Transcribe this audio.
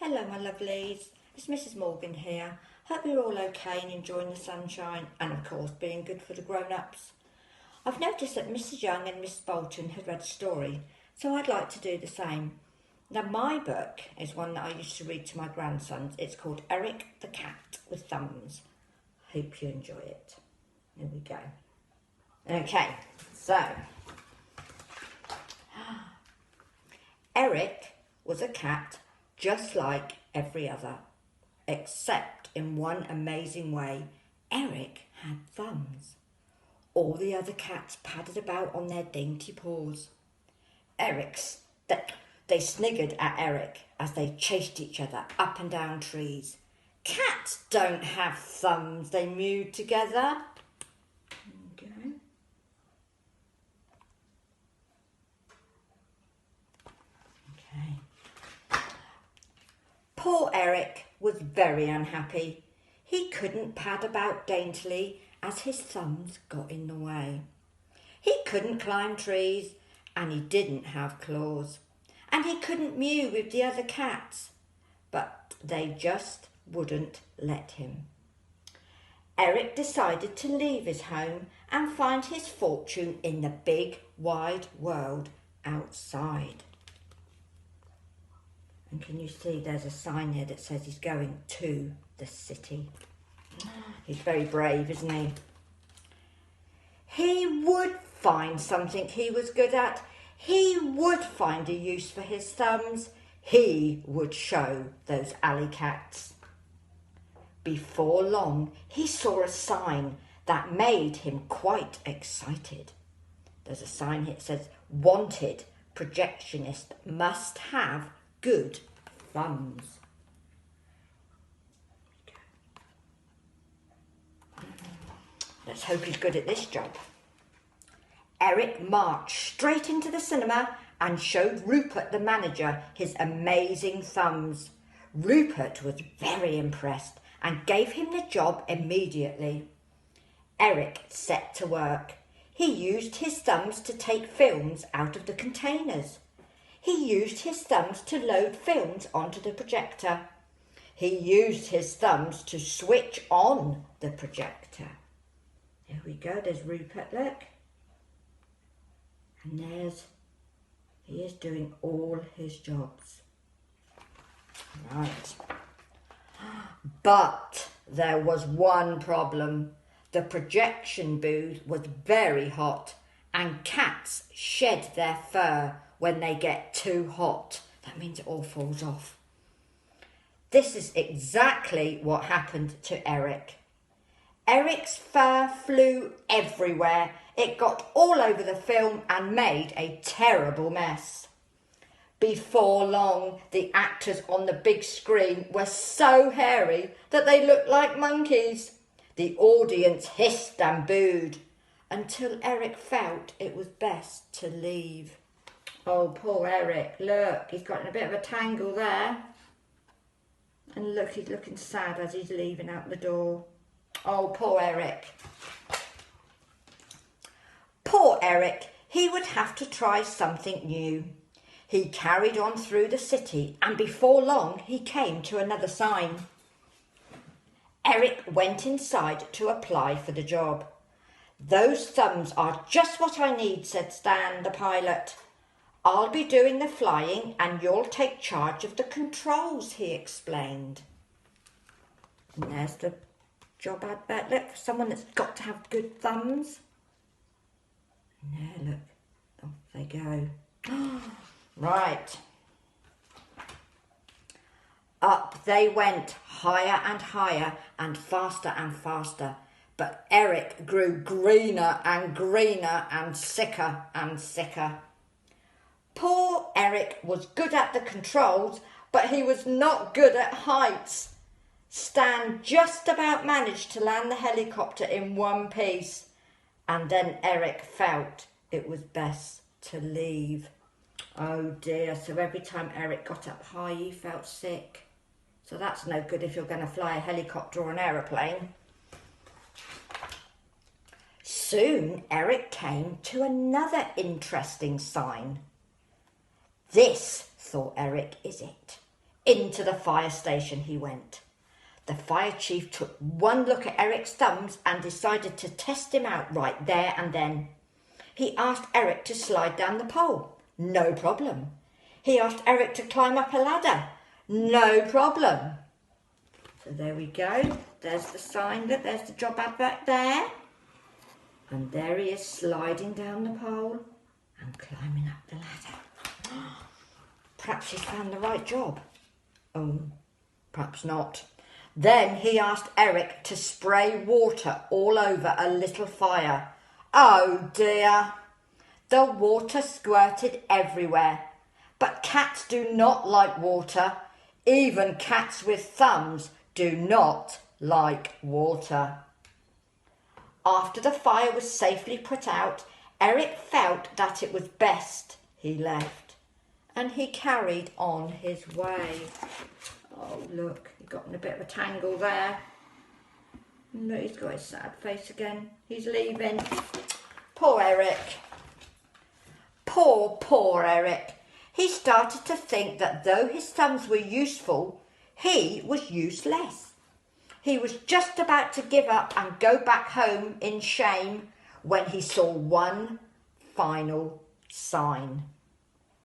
Hello my lovelies, it's Mrs Morgan here. Hope you're all okay and enjoying the sunshine and of course being good for the grown-ups. I've noticed that Mrs Young and Miss Bolton had read a story, so I'd like to do the same. Now my book is one that I used to read to my grandsons. It's called Eric the Cat with Thumbs. Hope you enjoy it. Here we go. Okay, so Eric was a cat just like every other, except in one amazing way. Eric had thumbs. All the other cats padded about on their dainty paws. They sniggered at Eric as they chased each other up and down trees. Cats don't have thumbs, they mewed together. Okay. Poor Eric was very unhappy. He couldn't pad about daintily as his thumbs got in the way. He couldn't climb trees and he didn't have claws. And he couldn't mew with the other cats. But they just wouldn't let him. Eric decided to leave his home and find his fortune in the big wide world outside. And can you see there's a sign there that says he's going to the city. He's very brave, isn't he? He would find something he was good at. He would find a use for his thumbs. He would show those alley cats. Before long, he saw a sign that made him quite excited. There's a sign here that says, "Wanted projectionist must have good thumbs." Let's hope he's good at this job. Eric marched straight into the cinema and showed Rupert, the manager, his amazing thumbs. Rupert was very impressed and gave him the job immediately. Eric set to work. He used his thumbs to take films out of the containers. He used his thumbs to load films onto the projector. He used his thumbs to switch on the projector. There we go, there's Rupert, look. And he is doing all his jobs. Right. But there was one problem. The projection booth was very hot and cats shed their fur when they get too hot. That means it all falls off. This is exactly what happened to Eric. Eric's fur flew everywhere. It got all over the film and made a terrible mess. Before long, the actors on the big screen were so hairy that they looked like monkeys. The audience hissed and booed until Eric felt it was best to leave. Oh, poor Eric, look, he's got in a bit of a tangle there. And look, he's looking sad as he's leaving out the door. Oh, poor Eric. Poor Eric, he would have to try something new. He carried on through the city and before long he came to another sign. Eric went inside to apply for the job. "Those thumbs are just what I need," said Stan, the pilot. "I'll be doing the flying and you'll take charge of the controls," he explained. And there's the job advert. Look, for someone that's got to have good thumbs. And there, look, off they go. Right. Up they went, higher and higher and faster, but Eric grew greener and greener and sicker and sicker. Poor Eric was good at the controls, but he was not good at heights. Stan just about managed to land the helicopter in one piece, and then Eric felt it was best to leave. Oh dear, so every time Eric got up high, he felt sick. So that's no good if you're going to fly a helicopter or an aeroplane. Soon Eric came to another interesting sign. This, thought Eric, is it. Into the fire station he went. The fire chief took one look at Eric's thumbs and decided to test him out right there and then. He asked Eric to slide down the pole. No problem. He asked Eric to climb up a ladder. No problem. So there we go. There's the sign, look, there's the job advert there. And there he is sliding down the pole and climbing up the ladder. Perhaps he's found the right job. Oh, perhaps not. Then he asked Eric to spray water all over a little fire. Oh dear. The water squirted everywhere. But cats do not like water. Even cats with thumbs do not like water. After the fire was safely put out, Eric felt that it was best he left, and he carried on his way. Oh, look, he got in a bit of a tangle there. Look, he's got his sad face again. He's leaving. Poor Eric. Poor Eric. He started to think that though his thumbs were useful, he was useless. He was just about to give up and go back home in shame when he saw one final sign.